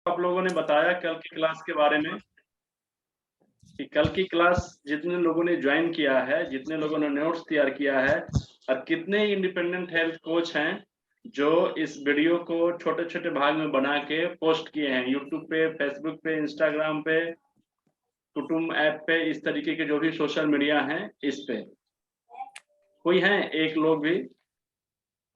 आप लोगों ने बताया कल की क्लास के बारे में कि कल की क्लास जितने लोगों ने ज्वाइन किया है, जितने लोगों ने नोट्स तैयार किया है और कितने इंडिपेंडेंट हेल्थ कोच हैं जो इस वीडियो को छोटे-छोटे भाग में बना के पोस्ट किए हैं यूट्यूब पे, फेसबुक पे, इंस्टाग्राम पे, कुटुंब ऐप पे, इस तरीके के जो भी सोशल मीडिया हैं इस पे। कोई है एक लोग भी?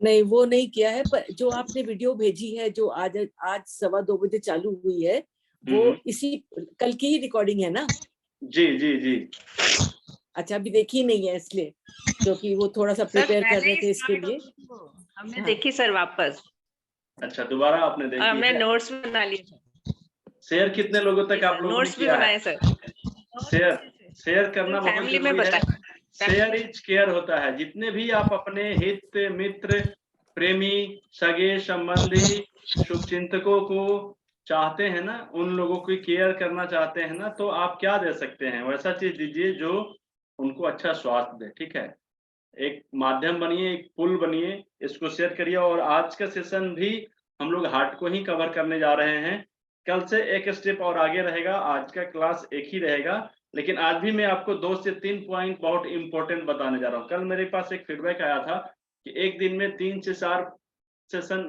नहीं, वो नहीं किया है, पर जो आपने वीडियो भेजी है जो आज आज 2:15 चालू हुई है, वो इसी कल की ही रिकॉर्डिंग है ना? जी, जी, जी। अच्छा, अभी देखी नहीं है इसलिए, क्योंकि वो थोड़ा सा प्रिपेयर कर रहे थे इसके लिए। हमने देखी सर वापस। अच्छा, दोबारा आपने देखी हमने है? नोट्स भी बना लिए। शेयर कितने लोगों तक आप लोगों ने नोट्स भी किया है? बनाए सर। शेयर करना बहुत फैमिली में जरूरी है। बताएं। शेयर इज केयर होता है। जितने भी आप अपने हित मित्र, प्रेमी, सगे संबंधी, शुभचिंतकों को चाहते हैं ना, उन लोगों की केयर करना चाहते हैं ना, तो आप क्या दे सकते हैं? वैसा चीज दीजिए जो उनको अच्छा स्वास्थ्य दे। ठीक है, एक माध्यम बनिए, एक पुल बनिए, इसको शेयर करिए। और आज का सेशन भी हम लोग हार्ट को ही कवर करने जा रहे हैं। कल से एक स्टेप और आगे रहेगा। आज का क्लास एक ही रहेगा, लेकिन आज भी मैं आपको 2 से 3 पॉइंट बहुत इंपॉर्टेंट बताने जा रहा हूँ। कल मेरे पास एक फीडबैक आया था कि एक दिन में 3 से 4 सेशन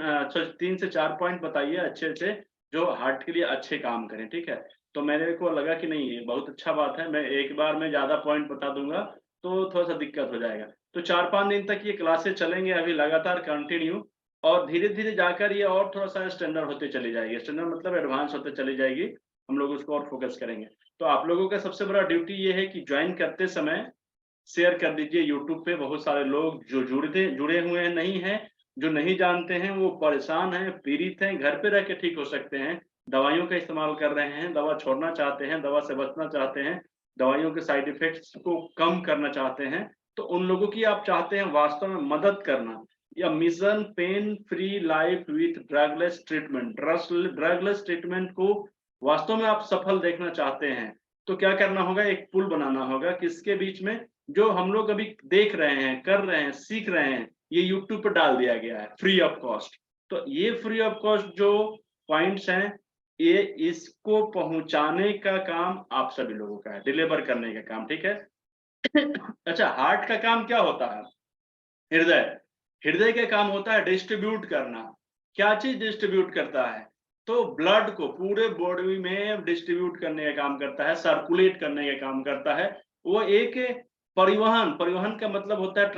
3 से 4 पॉइंट बताइए अच्छे-अच्छे जो हार्ट के लिए अच्छे काम करें। ठीक है, तो मेरे को लगा कि नहीं, ये बहुत अच्छा बात है। मैं एक बार में ज़्यादा पॉइंट बता दूँगा तो थोड़ा-सा दिक्कत हो जाएगा। तो 4-5 दिन तक ये क्लासेस चलेंगे अभी लगातार कंटिन्यू, और धीरे-धीरे जाकर ये और थोड़ा-सा स्टैंडर्ड होते चली जाएगी। स्टैंडर्ड मतलब एडवांस होते चली जाएगी। हम लोग उसको और फोकस करेंगे। तो आप लोगों का सबसे बड़ा ड्यूटी ये है कि जॉइन करते समय शेयर कर दीजिए यूट्यूब पे। बहुत सारे लोग जो जुड़े हुए हैं नहीं हैं, जो नहीं जानते हैं, वो परेशान हैं, पीड़ित हैं, घर पे रह के ठीक हो सकते हैं, दवाइयों का इस्तेमाल कर रहे हैं, दवा छोड़ना चाहते हैं, दवा से बचना चाहते हैं, दवाइयों के साइड इफेक्ट्स को कम करना चाहते हैं, तो उन लोगों की आप चाहते हैं वास्तव में मदद करना, या mission pain free life with drugless treatment, drugless treatment को वास्तव में आप सफल देखना चाहते हैं, तो क्या करना होगा? एक पुल बनाना होगा किसके बीच में? जो हम लोग अभी देख रहे हैं, कर रहे हैं, सीख रहे हैं, ये यूट्यूब पर डाल दिया गया है फ्री ऑफ कॉस्ट। तो ये फ्री ऑफ कॉस्ट जो पॉइंट्स हैं, ये इसको पहुंचाने का काम आप सभी लोगों का है, डिलीवर करने का काम। ठीक है। अच्छा, हार्ट का काम क्या होता है? हृदय। हृदय का काम होता है डिस्ट्रीब्यूट करना। क्या चीज डिस्ट्रीब्यूट करता है? तो ब्लड को पूरे बॉडी में डिस्ट्रीब्यूट करने का काम करता है, सर्कुलेट करने का काम करता है। वो एक परिवहन का मतलब होता है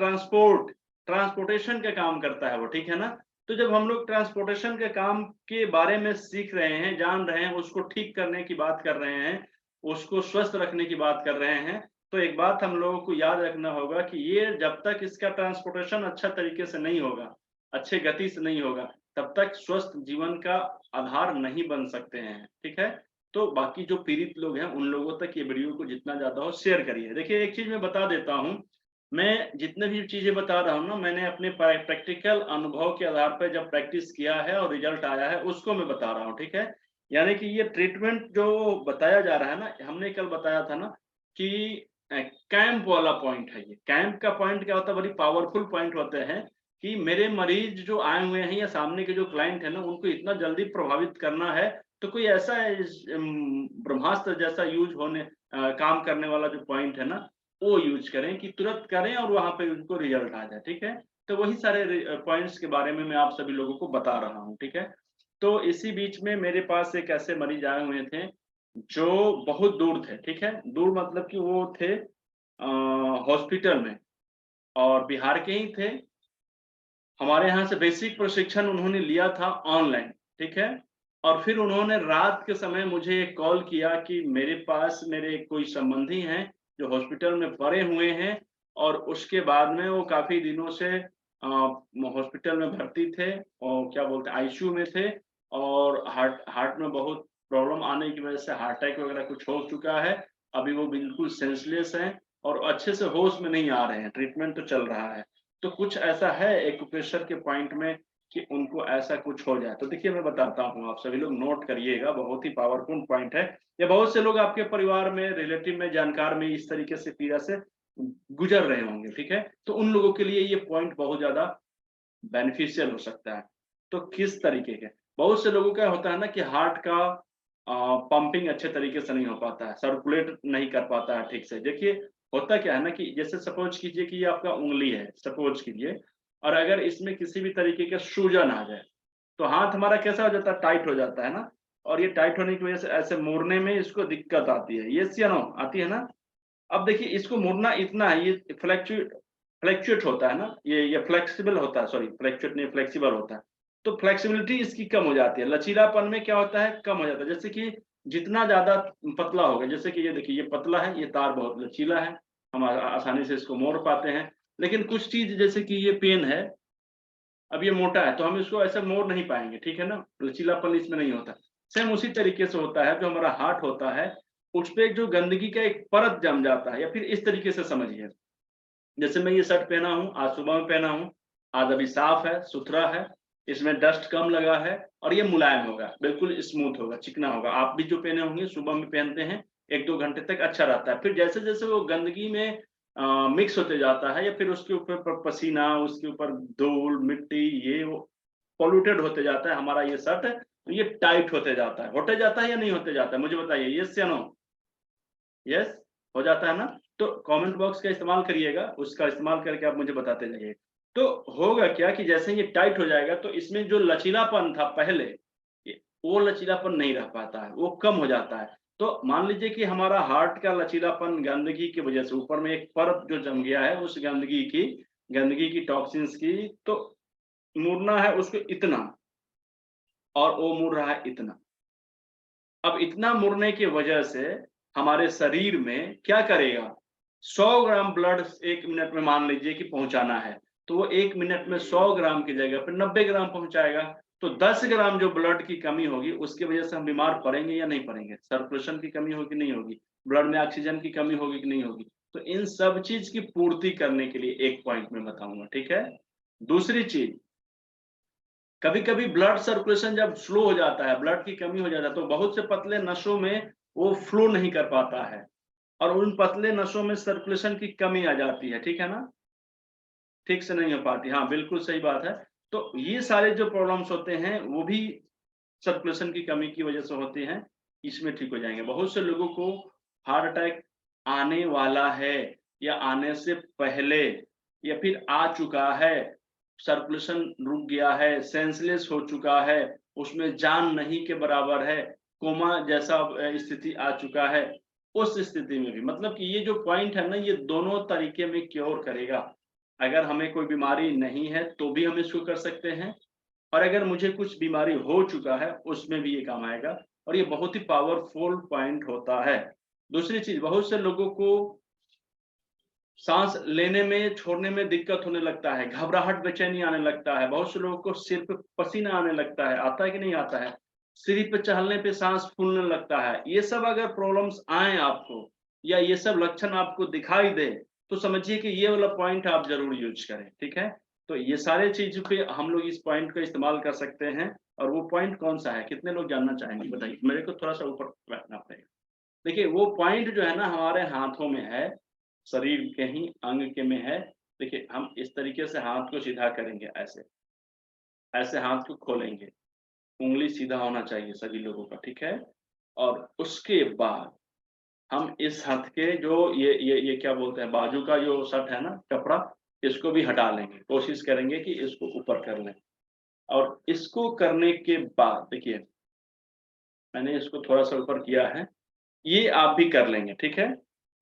ट्रांसपोर्टेशन का काम करता है वो। ठीक है ना? तो जब हम लोग ट्रांसपोर्टेशन के काम के बारे में सीख रहे हैं, जान रहे हैं, उसको ठीक करने की बात कर रहे हैं, उसको स्वस्थ रखने की बात कर रहे हैं, तो एक बात हम लोगों को याद रखना होगा कि ये जब तक इसका ट्रांसपोर्टेशन अच्छा तरीके से नहीं होगा, अच्छे गति से नहीं होगा, तब तक स्वस्थ जीवन का आधार नहीं बन सकते हैं। ठीक है? तो बाकी जो पीड़ित लोग हैं, उन लोगों तक ये वीडियो को जितना ज़्यादा हो शेयर करिए। देखिए, एक चीज़ मैं बता देता हूँ, मैं जितने भी चीज़ें बता रहा हूँ ना, मैंने अपने प्रैक्टिकल अनुभव के आधार पर जब प्रैक्टिस किया है और रिजल्ट आया है, उसको मैं बता रहा हूँ। ठीक है? यानी कि ये ट्रीटमेंट जो बताया जा रहा है ना, हमने कल बताया था ना कि कैंप वाला पॉइंट है ये। कैंप का पॉइंट क्या होता है? बड़ी पावरफुल पॉइंट होते हैं कि मेरे मरीज जो आए हुए हैं या सामने के जो क्लाइंट है ना, उनको इतना जल्दी प्रभावित करना है, तो कोई ऐसा ब्रह्मास्त्र जैसा यूज होने काम करने वाला जो पॉइंट है ना, वो यूज करें कि तुरंत करें और वहां पे उनको रिजल्ट आ जाए। ठीक है? तो वही सारे पॉइंट्स के बारे में मैं आप सभी लोगों को बता रहा हूँ। ठीक है? तो इसी बीच में मेरे पास एक ऐसे मरीज आए हुए थे जो बहुत दूर थे। ठीक है? दूर मतलब कि वो थे हॉस्पिटल में, और बिहार के ही थे। हमारे यहाँ से बेसिक प्रशिक्षण उन्होंने लिया था ऑनलाइन। ठीक है? और फिर उन्होंने रात के समय मुझे एक कॉल किया कि मेरे पास मेरे कोई संबंधी हैं जो हॉस्पिटल में पड़े हुए हैं, और उसके बाद में वो काफ़ी दिनों से हॉस्पिटल में भर्ती थे, और क्या बोलते हैं, आईसीयू में थे, और हार्ट हार्ट में बहुत प्रॉब्लम आने की वजह से हार्ट अटैक वगैरह कुछ हो चुका है। अभी वो बिल्कुल सेंसलेस हैं और अच्छे से होश में नहीं आ रहे हैं। ट्रीटमेंट तो चल रहा है। तो कुछ ऐसा है एक्यूप्रेशर के पॉइंट में कि उनको ऐसा कुछ हो जाए। तो देखिए, मैं बताता हूँ, आप सभी लोग नोट करिएगा, बहुत ही पावरफुल पॉइंट है। या बहुत से लोग आपके परिवार में, रिलेटिव में, जानकार में इस तरीके से पीड़ा से गुजर रहे होंगे। ठीक है? तो उन लोगों के लिए ये पॉइंट बहुत ज्यादा बेनिफिशियल हो सकता है। तो किस तरीके के? बहुत से लोगों का होता है ना कि हार्ट का पंपिंग अच्छे तरीके से नहीं हो पाता है, सर्कुलेट नहीं कर पाता है ठीक से। देखिए होता क्या है ना कि जैसे सपोज कीजिए कि ये आपका उंगली है, सपोज कीजिए, और अगर इसमें किसी भी तरीके का सूजन आ जाए तो हाथ हमारा कैसा हो जाता है, टाइट हो जाता है ना। और ये टाइट होने की वजह से ऐसे मोड़ने में इसको दिक्कत आती है, यस या नो, आती है ना। अब देखिए इसको मुड़ना इतना है, ये फ्लैक्चुएट होता है ना, ये फ्लेक्सिबल होता है, सॉरी फ्लैक्चुएट नहीं, फ्लेक्सिबल होता है। तो फ्लेक्सिबिलिटी इसकी कम हो जाती है, लचीलापन में क्या होता है, कम हो जाता है। जैसे कि जितना ज्यादा पतला होगा, जैसे कि ये देखिए ये पतला है, ये तार बहुत लचीला है, हम आसानी से इसको मोड़ पाते हैं। लेकिन कुछ चीज जैसे कि ये पेन है, अब ये मोटा है तो हम इसको ऐसे मोड़ नहीं पाएंगे, ठीक है ना, लचीलापन इसमें नहीं होता। सेम उसी तरीके से होता है, जो हमारा हार्ट होता है उस पे जो गंदगी का एक परत जम जाता है, या फिर इस तरीके से समझिए, जैसे मैं ये शर्ट पहना हूँ, आज सुबह में पहना हूँ, आज अभी साफ है, सुथरा है, इसमें डस्ट कम लगा है और ये मुलायम होगा, बिल्कुल स्मूथ होगा, चिकना होगा। आप भी जो पहने होंगे सुबह में पहनते हैं, 1-2 घंटे तक अच्छा रहता है। फिर जैसे जैसे वो गंदगी में मिक्स होते जाता है, या फिर उसके ऊपर पसीना, उसके ऊपर धूल मिट्टी, ये वो पॉल्यूटेड होते जाता है हमारा ये शर्ट, तो ये टाइट होते जाता है या नहीं होते जाता है, मुझे बताइए, यस या नो। यस, हो जाता है ना। तो कमेंट बॉक्स का इस्तेमाल करिएगा, उसका इस्तेमाल करके आप मुझे बताते जाइए। तो होगा क्या कि जैसे ये टाइट हो जाएगा तो इसमें जो लचीलापन था पहले, वो लचीलापन नहीं रह पाता है, वो कम हो जाता है। तो मान लीजिए कि हमारा हार्ट का लचीलापन गंदगी की वजह से ऊपर में एक परत जो जम गया है, उस गंदगी की टॉक्सिन्स की, तो मुड़ना है उसको इतना, और वो मुड़ रहा है इतना। अब इतना मुड़ने की वजह से हमारे शरीर में क्या करेगा, 100 ग्राम ब्लड 1 मिनट में मान लीजिए कि पहुंचाना है, तो वो 1 मिनट में 100 ग्राम की जगह पर 90 ग्राम पहुंचाएगा। तो 10 ग्राम जो ब्लड की कमी होगी उसकी वजह से हम बीमार पड़ेंगे या नहीं पड़ेंगे, सर्कुलेशन की कमी होगी नहीं होगी, ब्लड में ऑक्सीजन की कमी होगी कि नहीं होगी। तो इन सब चीज की पूर्ति करने के लिए एक पॉइंट में बताऊंगा, ठीक है। दूसरी चीज, कभी कभी ब्लड सर्कुलेशन जब स्लो हो जाता है, ब्लड की कमी हो जाता है, तो बहुत से पतले नसों में वो फ्लो नहीं कर पाता है, और उन पतले नसों में सर्कुलेशन की कमी आ जाती है, ठीक है ना, ठीक से नहीं हो पाती, हाँ बिल्कुल सही बात है। तो ये सारे जो प्रॉब्लम्स होते हैं वो भी सर्कुलेशन की कमी की वजह से होते हैं, इसमें ठीक हो जाएंगे। बहुत से लोगों को हार्ट अटैक आने वाला है, या आने से पहले, या फिर आ चुका है, सर्कुलेशन रुक गया है, सेंसलेस हो चुका है, उसमें जान नहीं के बराबर है, कोमा जैसा स्थिति आ चुका है, उस स्थिति में भी, मतलब कि ये जो पॉइंट है ना, ये दोनों तरीके में क्योर करेगा। अगर हमें कोई बीमारी नहीं है तो भी हम इसको कर सकते हैं, और अगर मुझे कुछ बीमारी हो चुका है उसमें भी ये काम आएगा, और ये बहुत ही पावरफुल पॉइंट होता है। दूसरी चीज, बहुत से लोगों को सांस लेने में छोड़ने में दिक्कत होने लगता है, घबराहट बेचैनी आने लगता है, बहुत से लोगों को सिर पे पसीना आने लगता है, आता है कि नहीं आता है, सीढ़ी पे चढ़ने पे सांस फूलने लगता है। ये सब अगर प्रॉब्लम्स आए आपको, या ये सब लक्षण आपको दिखाई दे, तो समझिए कि ये वाला पॉइंट आप जरूर यूज करें, ठीक है। तो ये सारे चीजों पे हम लोग इस पॉइंट का इस्तेमाल कर सकते हैं। और वो पॉइंट कौन सा है, कितने लोग जानना चाहेंगे, बताइए, मेरे को थोड़ा सा ऊपर बैठना पड़ेगा। देखिए वो पॉइंट जो है ना हमारे हाथों में है, शरीर के ही अंग के में है। देखिए हम इस तरीके से हाथ को सीधा करेंगे, ऐसे ऐसे हाथ को खोलेंगे, उंगली सीधा होना चाहिए सभी लोगों का, ठीक है। और उसके बाद हम इस हाथ के जो ये क्या बोलते हैं, बाजू का जो शर्ट है ना, कपड़ा, इसको भी हटा लेंगे, कोशिश करेंगे कि इसको ऊपर कर लें। और इसको करने के बाद देखिए मैंने इसको थोड़ा सा ऊपर किया है, ये आप भी कर लेंगे, ठीक है।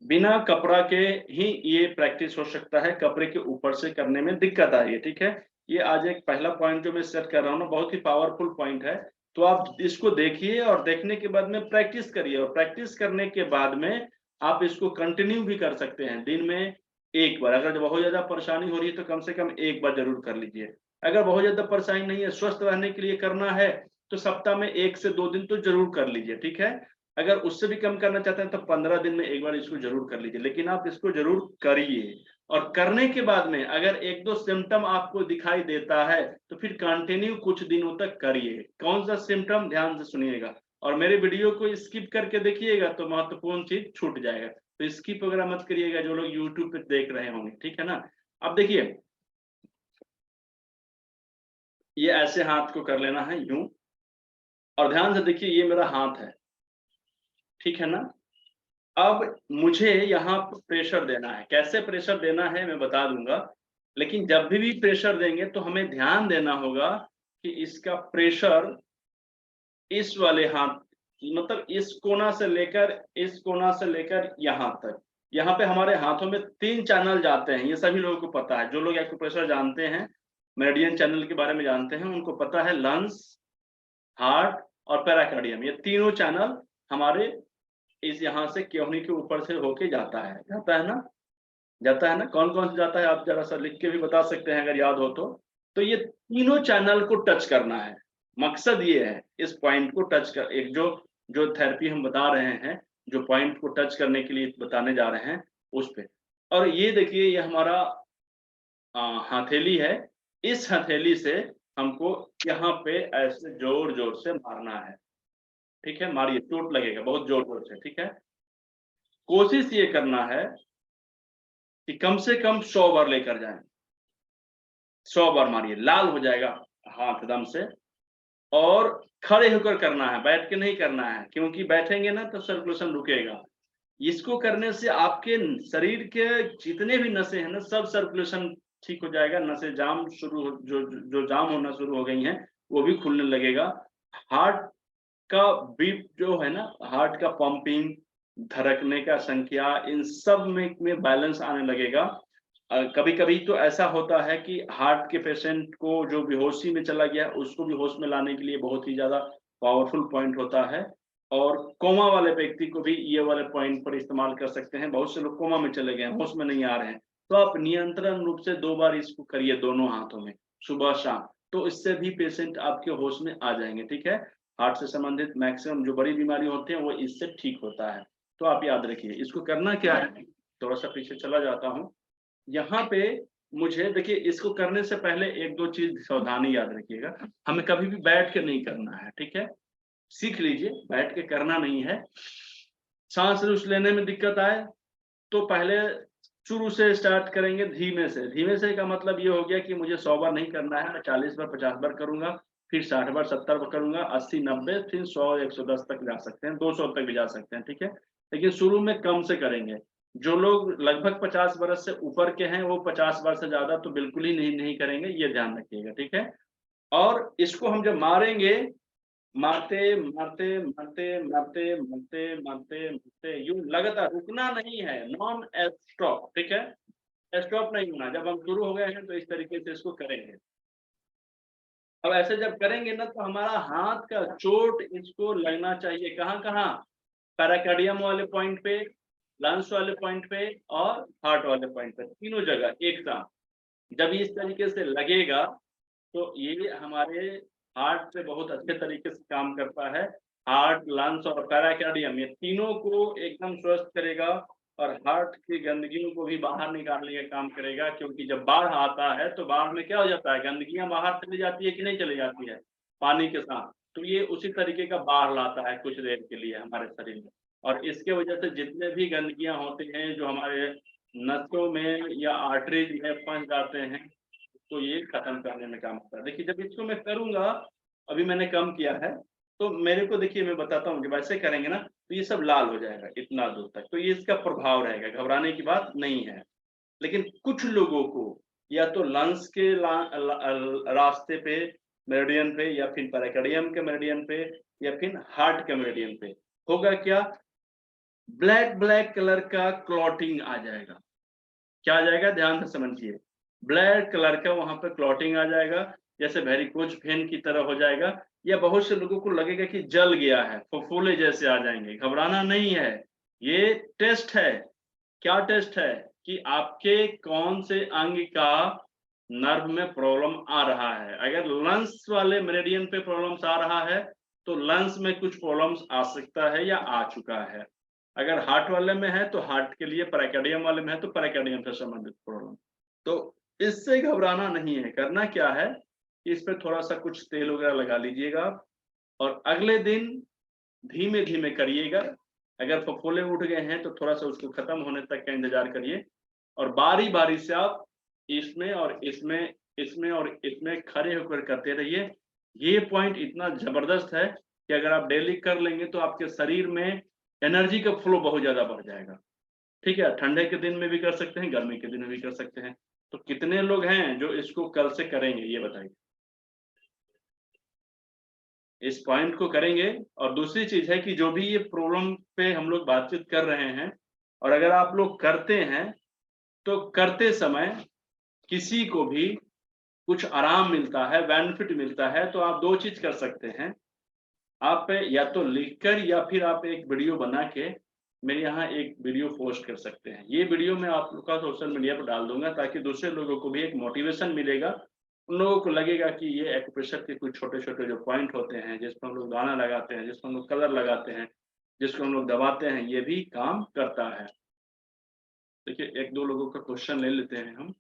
बिना कपड़ा के ही ये प्रैक्टिस हो सकता है, कपड़े के ऊपर से करने में दिक्कत आ रही है, ठीक है। ये आज एक पहला पॉइंट जो मैं सेट कर रहा हूँ ना, बहुत ही पावरफुल पॉइंट है। तो आप इसको देखिए और देखने के बाद में प्रैक्टिस करिए, और प्रैक्टिस करने के बाद में आप इसको कंटिन्यू भी कर सकते हैं, दिन में 1 बार। अगर बहुत ज्यादा परेशानी हो रही है तो कम से कम 1 बार जरूर कर लीजिए। अगर बहुत ज्यादा परेशानी नहीं है, स्वस्थ रहने के लिए करना है, तो सप्ताह में 1 से 2 दिन तो जरूर कर लीजिए, ठीक है। अगर उससे भी कम करना चाहते हैं तो 15 दिन में 1 बार इसको जरूर कर लीजिए, लेकिन आप इसको जरूर करिए। और करने के बाद में अगर 1-2 सिम्टम आपको दिखाई देता है तो फिर कंटिन्यू कुछ दिनों तक करिए। कौन सा सिम्टम, ध्यान से सुनिएगा, और मेरे वीडियो को स्किप करके देखिएगा तो महत्वपूर्ण चीज छूट जाएगा। तो स्किप वगैरह मत करिएगा जो लोग यूट्यूब पे देख रहे होंगे, ठीक है ना। अब देखिए ये ऐसे हाथ को कर लेना है यूं, और ध्यान से देखिए ये मेरा हाथ है, ठीक है ना। अब मुझे यहाँ प्रेशर देना है, कैसे प्रेशर देना है मैं बता दूंगा, लेकिन जब भी प्रेशर देंगे तो हमें ध्यान देना होगा कि इसका प्रेशर इस वाले हाथ, मतलब इस कोना से लेकर इस कोना से लेकर यहाँ तक, यहाँ पे हमारे हाथों में 3 चैनल जाते हैं, ये सभी लोगों को पता है। जो लोग एक्यूप्रेशर जानते हैं, मेरिडियन चैनल के बारे में जानते हैं, उनको पता है लंग्स, हार्ट और पेराकार्डियम, ये तीनों चैनल हमारे इस यहाँ से केहनी के ऊपर से होके जाता है ना, जाता है ना। कौन कौन से जाता है आप जरा सा लिख के भी बता सकते हैं अगर याद हो तो ये तीनों चैनल को टच करना है। मकसद ये है इस पॉइंट को टच कर, एक जो थेरेपी हम बता रहे हैं, जो पॉइंट को टच करने के लिए बताने जा रहे हैं उस पे। और ये देखिए ये हमारा हथेली है, इस हथेली से हमको यहाँ पे ऐसे जोर जोर से मारना है, ठीक है। मारिए, चोट लगेगा बहुत जोर जोर से, ठीक है। कोशिश ये करना है कि कम से कम 100 बार लेकर जाएं, 100 बार मारिए, लाल हो जाएगा हाथ एकदम से। और खड़े होकर करना है, बैठ के नहीं करना है, क्योंकि बैठेंगे ना तो सर्कुलेशन रुकेगा। इसको करने से आपके शरीर के जितने भी नसें हैं ना, सब सर्कुलेशन ठीक हो जाएगा। नसें जाम शुरू जो जाम होना शुरू हो गई हैं वो भी खुलने लगेगा। हार्ट का बीट जो है ना, हार्ट का पंपिंग, धड़कने का संख्या, इन सब में बैलेंस आने लगेगा। कभी कभी तो ऐसा होता है कि हार्ट के पेशेंट को जो बेहोशी में चला गया उसको भी होश में लाने के लिए बहुत ही ज्यादा पावरफुल पॉइंट होता है। और कोमा वाले व्यक्ति को भी ये वाले पॉइंट पर इस्तेमाल कर सकते हैं। बहुत से लोग कोमा में चले गए, होश में नहीं आ रहे हैं, तो आप नियंत्रण रूप से 2 बार इसको करिए दोनों हाथों में, सुबह शाम, तो इससे भी पेशेंट आपके होश में आ जाएंगे, ठीक है। हार्ट से संबंधित मैक्सिमम जो बड़ी बीमारी होती है वो इससे ठीक होता है। तो आप याद रखिए इसको करना क्या है। थोड़ा सा पीछे चला जाता हूँ। यहाँ पे मुझे देखिए, इसको करने से पहले 1-2 चीज सावधानी याद रखिएगा। हमें कभी भी बैठ के नहीं करना है, ठीक है। सीख लीजिए, बैठ के करना नहीं है। सांस लेने में दिक्कत आए तो पहले शुरू से स्टार्ट करेंगे धीमे से। धीमे से का मतलब ये हो गया कि मुझे 100 बार नहीं करना है, मैं 40 बार 50 बार करूंगा, फिर 60 बार 70 बार करूंगा, 80 90, फिर 100 110 तक जा सकते हैं, 200 तक भी जा सकते हैं, ठीक है। लेकिन शुरू में कम से करेंगे। जो लोग लगभग 50 बरस से ऊपर के हैं वो 50 बार से ज्यादा तो बिल्कुल ही नहीं करेंगे, ये ध्यान रखिएगा, ठीक है। और इसको हम जब मारेंगे, मारते मारते मारते मारते मारते मारते मारते यूं लगातार, रुकना नहीं है, नॉन स्टॉप, ठीक है। स्टॉप नहीं होना। जब हम शुरू हो गए हैं तो इस तरीके से इसको करेंगे। अब ऐसे जब करेंगे ना तो हमारा हाथ का चोट इसको लगना चाहिए, कहाँ कहाँ, पैराकार्डियम वाले पॉइंट पे, लंग्स वाले पॉइंट पे और हार्ट वाले पॉइंट पे, तीनों जगह एक साथ। जब इस तरीके से लगेगा तो ये हमारे हार्ट पे बहुत अच्छे तरीके से काम करता है। हार्ट, लंग्स और पैराकार्डियम, ये तीनों को एकदम स्वस्थ करेगा और हार्ट की गंदगियों को भी बाहर निकालने का काम करेगा। क्योंकि जब बाढ़ आता है तो बाढ़ में क्या हो जाता है, गंदगियां बाहर चली जाती है कि नहीं चली जाती है पानी के साथ। तो ये उसी तरीके का बाढ़ लाता है कुछ देर के लिए हमारे शरीर में। और इसके वजह से जितने भी गंदगियां होते हैं जो हमारे नसों में या आर्टरीज में फंस जाते हैं, तो ये खत्म करने में काम आता है। देखिए जब इसको मैं करूंगा, अभी मैंने कम किया है, तो मेरे को देखिए मैं बताता हूँ, जब ऐसे करेंगे ना तो ये सब लाल हो जाएगा इतना दूर तक, तो ये इसका प्रभाव रहेगा, घबराने की बात नहीं है। लेकिन कुछ लोगों को या तो लंग्स के रास्ते पे, मेरिडियन पे, या फिर पैराकार्डियम के मेरिडियन पे, या फिर हार्ट के मेरिडियन पे होगा क्या, ब्लैक ब्लैक कलर का क्लॉटिंग आ जाएगा। क्या आ जाएगा, ध्यान से समझिए, ब्लैक कलर का वहां पे क्लॉटिंग आ जाएगा, जैसे वेरिकोज वेन की तरह हो जाएगा। या बहुत से लोगों को लगेगा कि जल गया है, फफोले जैसे आ जाएंगे। घबराना नहीं है, ये टेस्ट है। क्या टेस्ट है कि आपके कौन से अंग का नर्व में प्रॉब्लम आ रहा है। अगर लंग्स वाले मेरिडियन पे प्रॉब्लम्स आ रहा है तो लंग्स में कुछ प्रॉब्लम्स आ सकता है या आ चुका है। अगर हार्ट वाले में है तो हार्ट के लिए, पैराकार्डियम वाले में है तो पैराकार्डियम से संबंधित प्रॉब्लम। तो इससे घबराना नहीं है। करना क्या है, इस पे थोड़ा सा कुछ तेल वगैरह लगा लीजिएगा और अगले दिन धीमे धीमे करिएगा। अगर फफोले उठ गए हैं तो थोड़ा सा उसको खत्म होने तक का इंतजार करिए और बारी बारी से आप इसमें और इसमें और इसमें खड़े होकर करते रहिए। ये पॉइंट इतना जबरदस्त है कि अगर आप डेली कर लेंगे तो आपके शरीर में एनर्जी का फ्लो बहुत ज्यादा बढ़ जाएगा। ठीक है, ठंडे के दिन में भी कर सकते हैं, गर्मी के दिन में भी कर सकते हैं। तो कितने लोग हैं जो इसको कल से करेंगे, ये बताइए, इस पॉइंट को करेंगे। और दूसरी चीज है कि जो भी ये प्रॉब्लम पे हम लोग बातचीत कर रहे हैं, और अगर आप लोग करते हैं तो करते समय किसी को भी कुछ आराम मिलता है, बेनिफिट मिलता है, तो आप दो चीज कर सकते हैं। आप या तो लिखकर या फिर आप एक वीडियो बना के मेरे यहाँ एक वीडियो पोस्ट कर सकते हैं। ये वीडियो मैं आप लोग का सोशल मीडिया पर डाल दूंगा ताकि दूसरे लोगों को भी एक मोटिवेशन मिलेगा। उन लोगों को लगेगा कि ये एक्यूप्रेशर के कुछ छोटे छोटे जो पॉइंट होते हैं, जिसको हम लोग गाना लगाते हैं, जिसको हम लोग कलर लगाते हैं, जिसको हम लोग दबाते हैं, ये भी काम करता है। देखिए, एक दो लोगों का क्वेश्चन ले लेते हैं हम।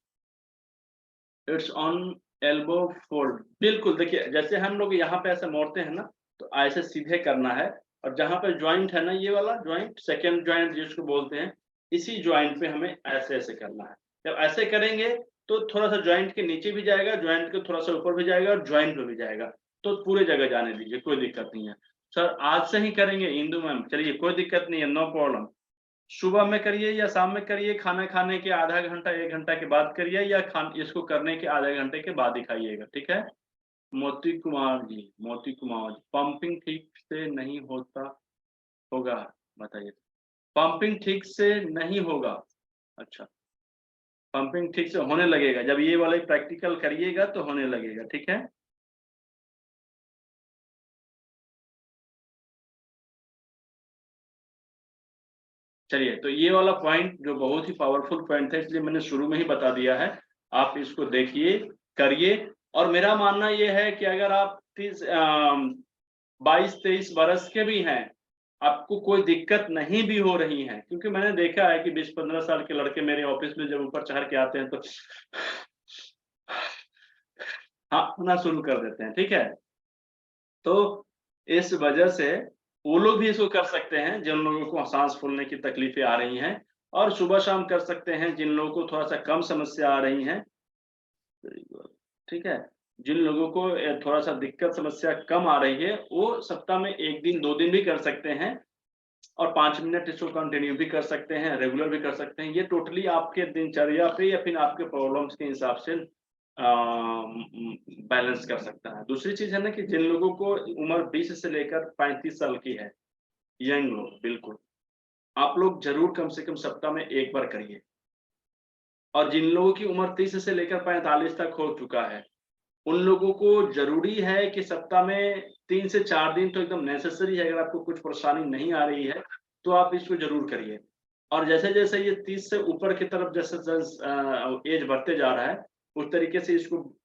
इट्स ऑन एल्बो फोल्ड, बिल्कुल। देखिए, जैसे हम लोग यहाँ पे ऐसे मोड़ते हैं ना, तो ऐसे सीधे करना है, और जहाँ पे ज्वाइंट है ना, ये वाला ज्वाइंट, सेकेंड ज्वाइंट जिसको बोलते हैं, इसी ज्वाइंट पे हमें ऐसे ऐसे करना है। जब ऐसे करेंगे तो थोड़ा सा ज्वाइंट के नीचे भी जाएगा, ज्वाइंट के थोड़ा सा ऊपर भी जाएगा, और ज्वाइंट पे भी जाएगा। तो पूरे जगह जाने दीजिए, कोई दिक्कत नहीं है। सर आज से ही करेंगे इंदु मैम, चलिए कोई दिक्कत नहीं है, नो प्रॉब्लम। सुबह में करिए या शाम में करिए, खाना खाने के आधा घंटा 1 घंटा के बाद करिए, या इसको करने के आधे घंटे के बाद दिखाइएगा, ठीक है। मोती कुमार जी, मोती कुमार जी, पंपिंग ठीक से नहीं होता होगा, बताइए। पंपिंग ठीक से नहीं होगा, अच्छा, पंपिंग ठीक से होने लगेगा जब ये वाले प्रैक्टिकल करिएगा तो होने लगेगा, ठीक है। चलिए, तो ये वाला पॉइंट जो बहुत ही पावरफुल पॉइंट है, इसलिए मैंने शुरू में ही बता दिया है। आप इसको देखिए, करिए। और मेरा मानना ये है कि अगर आप 22-23 बरस के भी हैं, आपको कोई दिक्कत नहीं भी हो रही है, क्योंकि मैंने देखा है कि 20-15 साल के लड़के मेरे ऑफिस में जब ऊपर चढ़ के आते हैं तो हाँ होना शुरू कर देते हैं, ठीक है। तो इस वजह से वो लोग भी इसको कर सकते हैं जिन लोगों को सांस फूलने की तकलीफें आ रही हैं, और सुबह शाम कर सकते हैं जिन लोगों को थोड़ा सा कम समस्या आ रही हैं, ठीक है। जिन लोगों को थोड़ा सा दिक्कत समस्या कम आ रही है, वो सप्ताह में 1 दिन 2 दिन भी कर सकते हैं, और 5 मिनट इसको कंटिन्यू भी कर सकते हैं, रेगुलर भी कर सकते हैं। ये टोटली आपके दिनचर्या पे या फिर आपके प्रॉब्लम्स के हिसाब से बैलेंस कर सकता है। दूसरी चीज है ना कि जिन लोगों को उम्र 20 से लेकर 35 साल की है, यंग लोग, बिल्कुल आप लोग जरूर कम से कम सप्ताह में 1 बार करिए। और जिन लोगों की उम्र 30 से लेकर 45 तक हो चुका है, उन लोगों को जरूरी है कि सप्ताह में 3 से 4 दिन तो एकदम नेसेसरी है। अगर आपको कुछ परेशानी नहीं आ रही है तो आप इसको जरूर करिए। और जैसे जैसे ये 30 से ऊपर की तरफ जैसे एज बढ़ते जा रहा है, उस तरीके से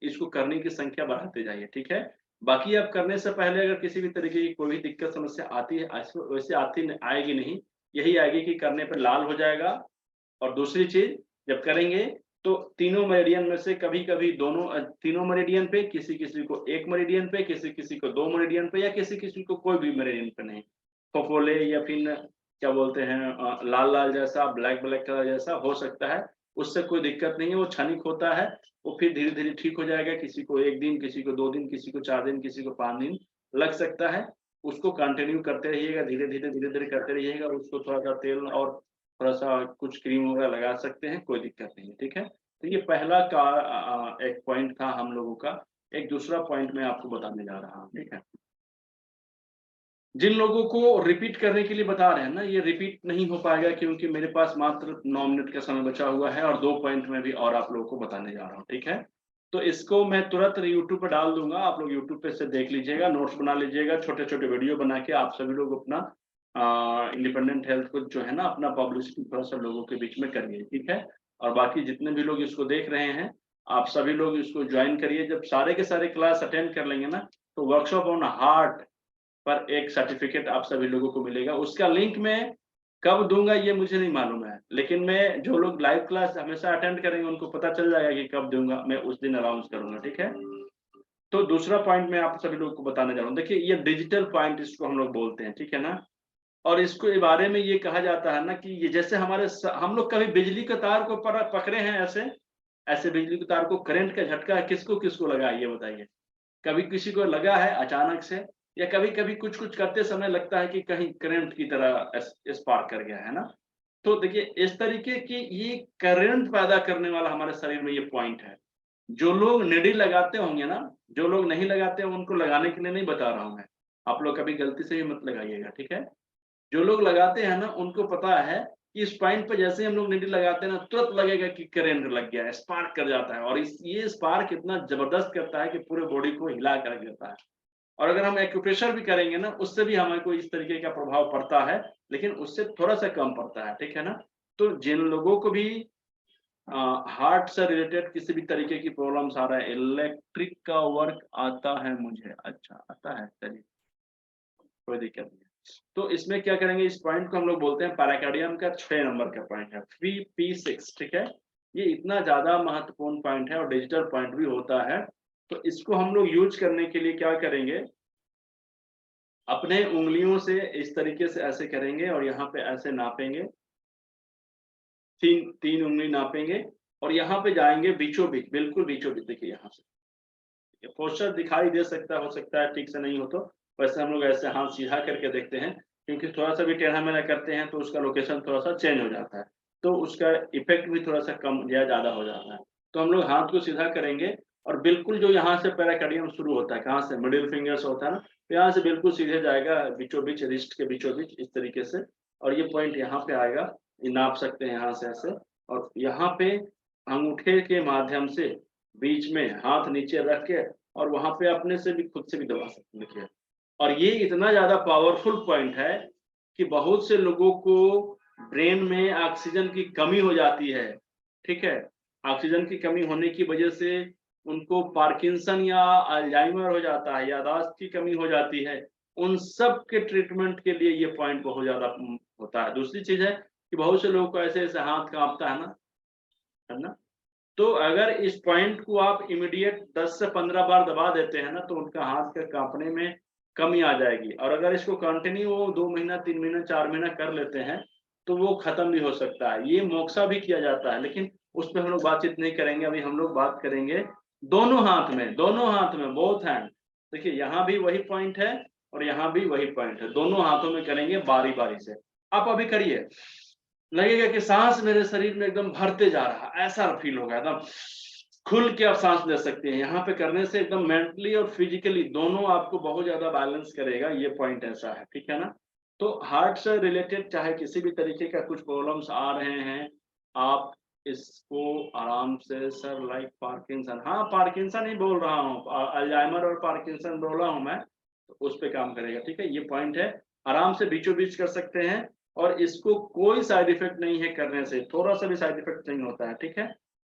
इसको करने की संख्या बढ़ाते जाइए, ठीक है। बाकी आप करने से पहले अगर किसी भी तरीके की कोई भी दिक्कत समस्या आती है, वैसे आएगी नहीं, यही आएगी कि करने पर लाल हो जाएगा। और दूसरी चीज, जब करेंगे तो तीनों मेरिडियन में से कभी-कभी तीनों मेरिडियन पे, किसी-किसी को 1 मेरिडियन पे, किसी-किसी को 2 मेरिडियन पे, या किसी-किसी को कोई भी मेरिडियन पे नहीं, फफोले या फिर क्या बोलते हैं लाल-लाल जैसा, ब्लैक-ब्लैक कलर जैसा हो सकता है, उससे कोई दिक्कत नहीं है, वो क्षणिक होता है, वो फिर धीरे-धीरे ठीक हो जाएगा। किसी को 1 दिन, किसी को 2 दिन, किसी को 4 दिन, किसी को 5 दिन लग सकता है। उसको कंटिन्यू करते रहिएगा, धीरे-धीरे करते रहिएगा। उसको थोड़ा-सा तेल और थोड़ा-सा कुछ क्रीम वगैरह लगा सकते हैं, कोई दिक्कत नहीं है, ठीक है। तो ये पहला एक पॉइंट था हम लोगों का। एक दूसरा पॉइंट मैं आपको बताने जा रहा हूँ, ठीक है। जिन लोगों को रिपीट करने के लिए बता रहे हैं ना, ये रिपीट नहीं हो पाएगा क्योंकि मेरे पास मात्र 9 मिनट का समय बचा हुआ है, और 2 पॉइंट में भी और आप लोगों को बताने जा रहा हूँ, ठीक है। तो इसको मैं तुरंत यूट्यूब पे डाल दूंगा, आप लोग यूट्यूब पे से देख लीजिएगा, नोट्स बना लीजिएगा, छोटे-छोटे वीडियो बना के आप सभी लोग अपना इंडिपेंडेंट हेल्थ को जो है ना, अपना पब्लिसिटी थोड़ा सा लोगों के बीच में करिए, ठीक है। और बाकी जितने भी लोग इसको देख रहे हैं, आप सभी लोग इसको ज्वाइन करिए। जब सारे के सारे क्लास अटेंड कर लेंगे ना, तो वर्कशॉप ऑन हार्ट पर एक सर्टिफिकेट आप सभी लोगों को मिलेगा। उसका लिंक मैं कब दूंगा ये मुझे नहीं मालूम है, लेकिन मैं जो लोग लाइव क्लास हमेशा अटेंड करेंगे उनको पता चल जाएगा कि कब दूंगा, मैं उस दिन अनाउंस करूंगा, ठीक है। तो दूसरा पॉइंट मैं आप सभी लोगों को बताने जा रहा हूँ। देखिए, ये डिजिटल पॉइंट इसको हम लोग बोलते हैं, ठीक है ना। और इसको इस बारे में ये कहा जाता है ना कि ये जैसे हम लोग कभी बिजली के तार को पकड़े हैं, ऐसे बिजली के तार को करंट का झटका किसको किसको लगा, ये बताइए। कभी किसी को लगा है अचानक से, या कभी कभी कुछ कुछ करते समय लगता है कि कहीं करंट की तरह स्पार्क कर गया है ना। तो देखिए इस तरीके की ये करंट पैदा करने वाला हमारे शरीर में ये पॉइंट है। जो लोग निडी लगाते होंगे ना, जो लोग नहीं लगाते हैं उनको लगाने के लिए नहीं बता रहा हूं मैं, आप लोग कभी गलती से भी मत लगाइएगा, ठीक है। जो लोग लगाते हैं ना उनको पता है कि इस पॉइंट पे जैसे ही हम लोग निडी लगाते हैं ना तुरंत लगेगा कि करंट लग गया है, स्पार्क कर जाता है, और ये स्पार्क इतना जबरदस्त करता है कि पूरे बॉडी को हिला कर देता है। और अगर हम एक्यूप्रेशर भी करेंगे ना उससे भी हमें कोई इस तरीके का प्रभाव पड़ता है, लेकिन उससे थोड़ा सा कम पड़ता है, ठीक है ना। तो जिन लोगों को भी हार्ट से रिलेटेड किसी भी तरीके की प्रॉब्लम्स आ रहा है, इलेक्ट्रिक का वर्क आता है मुझे, अच्छा आता है, चलिए कोई दिक्कत नहीं है। तो इसमें क्या करेंगे, इस पॉइंट को हम लोग बोलते हैं पैराकार्डियम का 6 नंबर का पॉइंट है, P6, ठीक है। ये इतना ज्यादा महत्वपूर्ण पॉइंट है और डिजिटल पॉइंट भी होता है। तो इसको हम लोग यूज करने के लिए क्या करेंगे, अपने उंगलियों से इस तरीके से ऐसे करेंगे और यहाँ पे ऐसे नापेंगे, तीन उंगली नापेंगे और यहाँ पे जाएंगे बीचों बीच, बिल्कुल बीचों बीच। देखिए यहाँ से पोस्टर दिखाई दे सकता है, हो सकता है ठीक से नहीं हो, तो वैसे हम लोग ऐसे हाथ सीधा करके देखते हैं, क्योंकि थोड़ा सा भी टेढ़ा मेढ़ा करते हैं तो उसका लोकेशन थोड़ा सा चेंज हो जाता है, तो उसका इफेक्ट भी थोड़ा सा कम या ज्यादा हो जाता है। तो हम लोग हाथ को सीधा करेंगे और बिल्कुल जो यहाँ से पैराकार्डियम शुरू होता है, कहाँ से, मिडिल फिंगर से होता है ना, तो यहाँ से बिल्कुल सीधे जाएगा बीचों बीच, रिस्ट के बीचों बीच इस तरीके से, और ये पॉइंट यहाँ पे आएगा, ये नाप सकते हैं यहाँ से ऐसे, और यहाँ पे अंगूठे के माध्यम से बीच में हाथ नीचे रख के और वहां पे अपने से भी खुद से भी दबा सकते हैं, देखिए। और ये इतना ज्यादा पावरफुल पॉइंट है कि बहुत से लोगों को ब्रेन में ऑक्सीजन की कमी हो जाती है, ठीक है। ऑक्सीजन की कमी होने की वजह से उनको पार्किंसन या अल्जाइमर हो जाता है, याददाश्त की कमी हो जाती है, उन सब के ट्रीटमेंट के लिए ये पॉइंट बहुत ज्यादा होता है। दूसरी चीज है कि बहुत से लोगों को ऐसे ऐसे हाथ कांपता है ना, तो अगर इस पॉइंट को आप इमीडिएट 10 से 15 बार दबा देते हैं ना, तो उनका हाथ के कांपने में कमी आ जाएगी। और अगर इसको कंटिन्यू वो 2 महीना 3 महीना 4 महीना कर लेते हैं तो वो खत्म भी हो सकता है। ये मोक्सा भी किया जाता है, लेकिन उस पर हम लोग बातचीत नहीं करेंगे। अभी हम लोग बात करेंगे दोनों हाथ में, बोथ हैंड। देखिए यहाँ भी वही पॉइंट है और यहाँ भी वही पॉइंट है, दोनों हाथों में करेंगे बारी बारी से। आप अभी करिए, लगेगा कि सांस मेरे शरीर में एकदम भरते जा रहा, ऐसा फील होगा, एकदम खुल के आप सांस ले सकते हैं। यहाँ पे करने से एकदम मेंटली और फिजिकली दोनों आपको बहुत ज्यादा बैलेंस करेगा, ये पॉइंट ऐसा है, ठीक है ना। तो हार्ट से रिलेटेड चाहे किसी भी तरीके का कुछ प्रॉब्लम्स आ रहे हैं, आप इसको आराम से, सर लाइक पार्किंसन, हाँ पार्किंसन ही बोल रहा हूँ, अल्जाइमर और पार्किंसन बोल रहा हूँ मैं, तो उस पर काम करेगा, ठीक है। ये पॉइंट है, आराम से बीचों बीच कर सकते हैं और इसको कोई साइड इफेक्ट नहीं है करने से, थोड़ा सा भी साइड इफेक्ट नहीं होता है, ठीक है।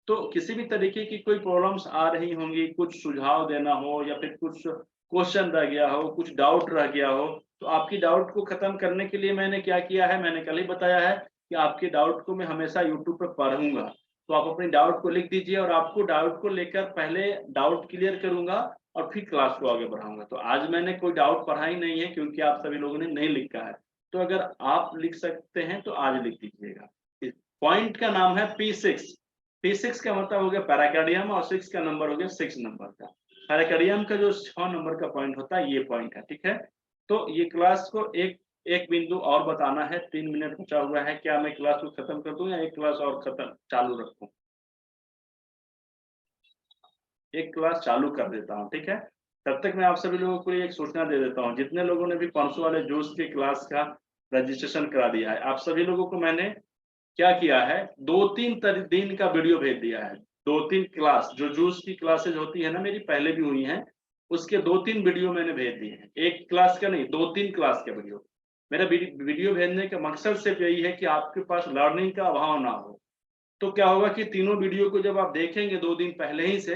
तो किसी भी तरीके की कोई प्रॉब्लम्स आ रही होंगी, कुछ सुझाव देना हो या फिर कुछ क्वेश्चन रह गया हो, कुछ डाउट रह गया हो, तो आपकी डाउट को खत्म करने के लिए मैंने क्या किया है, मैंने कल ही बताया है कि आपके डाउट को मैं हमेशा यूट्यूब पर पढ़ूंगा। तो आप अपनी डाउट को लिख दीजिए और आपको डाउट को लेकर पहले डाउट क्लियर करूंगा और फिर क्लास को आगे बढ़ाऊंगा। तो आज मैंने कोई डाउट पढ़ा ही नहीं है, क्योंकि आप सभी लोगों ने नहीं लिखा है। तो अगर आप लिख सकते हैं तो आज लिख दीजिएगा। पॉइंट का नाम है P6। P6 का मतलब हो गया पैराकार्डियम और 6 का नंबर हो गया 6 नंबर का। पैराकार्डियम का जो 6 नंबर का पॉइंट होता है ये पॉइंट है, ठीक है। तो ये क्लास को एक बिंदु और बताना है, 3 मिनट बचा हुआ है। क्या मैं क्लास को खत्म कर दूं या एक क्लास और खत्म चालू रखूं? एक क्लास चालू कर देता हूं, ठीक है। तब तक मैं आप सभी लोगों को एक सूचना दे देता हूं, जितने लोगों ने भी 500 वाले जूस की क्लास का रजिस्ट्रेशन करा दिया है, आप सभी लोगों को मैंने क्या किया है, 2-3 दिन का वीडियो भेज दिया है। 2-3 क्लास जो जूस की क्लासेज होती है ना, मेरी पहले भी हुई हैं, उसके 2-3 वीडियो मैंने भेज दिए हैं। एक क्लास का नहीं, 2-3 क्लास के वीडियो। मेरा वीडियो भेजने का मकसद सिर्फ यही है कि आपके पास लर्निंग का अभाव ना हो। तो क्या होगा कि तीनों वीडियो को जब आप देखेंगे 2 दिन पहले ही से,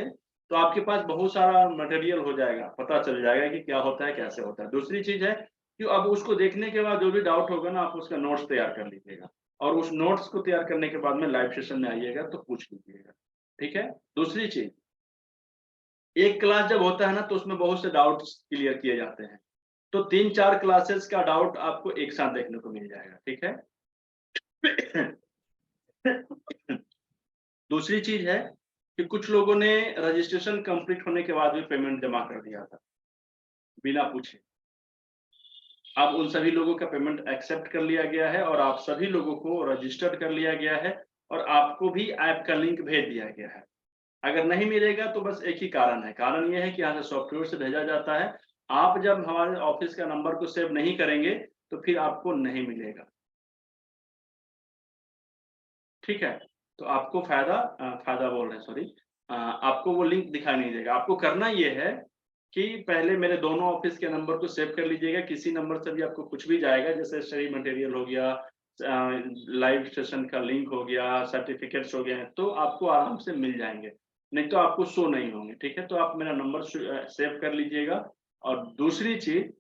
तो आपके पास बहुत सारा मटेरियल हो जाएगा, पता चल जाएगा कि क्या होता है, कैसे होता है। दूसरी चीज है कि अब उसको देखने के बाद जो भी डाउट होगा ना, आप उसका नोट्स तैयार कर लीजिएगा और उस नोट्स को तैयार करने के बाद में लाइव सेशन में आइएगा तो पूछ लीजिएगा, ठीक है। दूसरी चीज, एक क्लास जब होता है ना तो उसमें बहुत से डाउट्स क्लियर किए जाते हैं, तो 3-4 क्लासेस का डाउट आपको एक साथ देखने को मिल जाएगा, ठीक है। दूसरी चीज है कि कुछ लोगों ने रजिस्ट्रेशन कंप्लीट होने के बाद भी पेमेंट जमा कर दिया था बिना पूछे, अब उन सभी लोगों का पेमेंट एक्सेप्ट कर लिया गया है और आप सभी लोगों को रजिस्टर्ड कर लिया गया है और आपको भी ऐप का लिंक भेज दिया गया है। अगर नहीं मिलेगा तो बस एक ही कारण है, कारण ये है कि यहाँ से सॉफ्टवेयर से भेजा जाता है। आप जब हमारे ऑफिस का नंबर को सेव नहीं करेंगे तो फिर आपको नहीं मिलेगा। ठीक है, तो आपको फायदा बोल रहे हैं, सॉरी, आपको वो लिंक दिखाई नहीं देगा। आपको करना ये है कि पहले मेरे दोनों ऑफिस के नंबर को सेव कर लीजिएगा। किसी नंबर से भी आपको कुछ भी जाएगा, जैसे स्टडी मटेरियल हो गया, लाइव सेशन का लिंक हो गया, सर्टिफिकेट्स हो गए, तो आपको आराम से मिल जाएंगे, नहीं तो आपको शो नहीं होंगे। ठीक है, तो आप मेरा नंबर सेव कर लीजिएगा। और दूसरी चीज,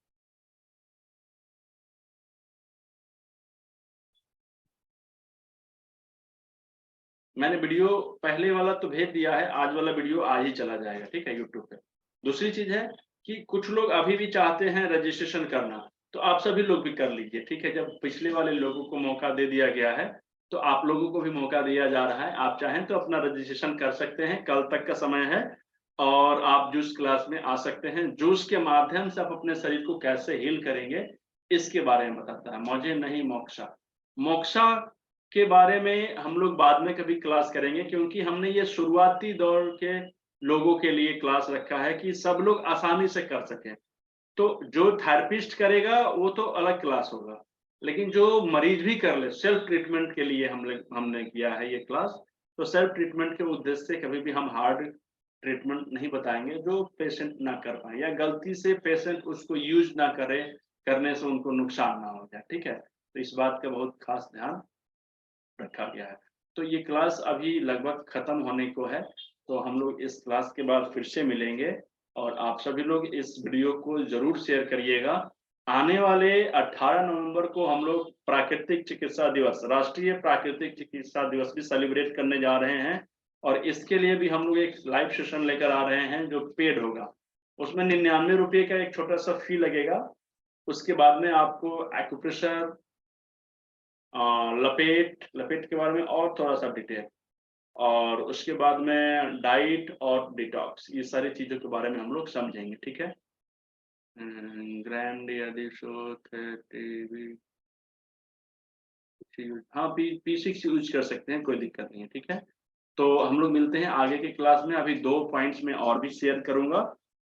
मैंने वीडियो पहले वाला तो भेज दिया है, आज वाला वीडियो आज ही चला जाएगा। ठीक है, यूट्यूब पे। दूसरी चीज है कि कुछ लोग अभी भी चाहते हैं रजिस्ट्रेशन करना, तो आप सभी लोग भी कर लीजिए। ठीक है, जब पिछले वाले लोगों को मौका दे दिया गया है तो आप लोगों को भी मौका दिया जा रहा है। आप चाहें तो अपना रजिस्ट्रेशन कर सकते हैं, कल तक का समय है। और आप जूस क्लास में आ सकते हैं। जूस के माध्यम से आप अपने शरीर को कैसे हील करेंगे इसके बारे में बताता है, मुझे नहीं मोक्षा। मोक्षा के बारे में हम लोग बाद में कभी क्लास करेंगे, क्योंकि हमने ये शुरुआती दौर के लोगों के लिए क्लास रखा है कि सब लोग आसानी से कर सकें। तो जो थेरेपिस्ट करेगा वो तो अलग क्लास होगा, लेकिन जो मरीज भी कर ले, सेल्फ ट्रीटमेंट के लिए हमने किया है ये क्लास। तो सेल्फ ट्रीटमेंट के उद्देश्य से कभी भी हम हार्ड ट्रीटमेंट नहीं बताएंगे जो पेशेंट ना कर पाए, या गलती से पेशेंट उसको यूज ना करे, करने से उनको नुकसान ना हो जाए। ठीक है, तो इस बात का बहुत खास ध्यान रखा गया है। तो ये क्लास अभी लगभग खत्म होने को है, तो हम लोग इस क्लास के बाद फिर से मिलेंगे। और आप सभी लोग इस वीडियो को जरूर शेयर करिएगा। आने वाले 18 नवंबर को हम लोग प्राकृतिक चिकित्सा दिवस, राष्ट्रीय प्राकृतिक चिकित्सा दिवस भी सेलिब्रेट करने जा रहे हैं। और इसके लिए भी हम लोग एक लाइव सेशन लेकर आ रहे हैं जो पेड होगा। उसमें 99 रुपये का एक छोटा सा फी लगेगा। उसके बाद में आपको एक्यूप्रेशर, लपेट के बारे में और थोड़ा सा डिटेल, और उसके बाद में डाइट और डिटॉक्स, ये सारी चीजों के बारे में हम लोग समझेंगे। ठीक है, ग्रैंड हाँ, P6 यूज कर सकते हैं, कोई दिक्कत नहीं है। ठीक है, तो हम लोग मिलते हैं आगे के क्लास में। अभी 2 पॉइंट्स में और भी शेयर करूंगा।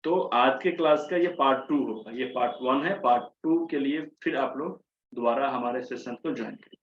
तो आज के क्लास का ये पार्ट 2 होगा, ये पार्ट 1 है। पार्ट 2 के लिए फिर आप लोग दोबारा हमारे सेशन को ज्वाइन करें।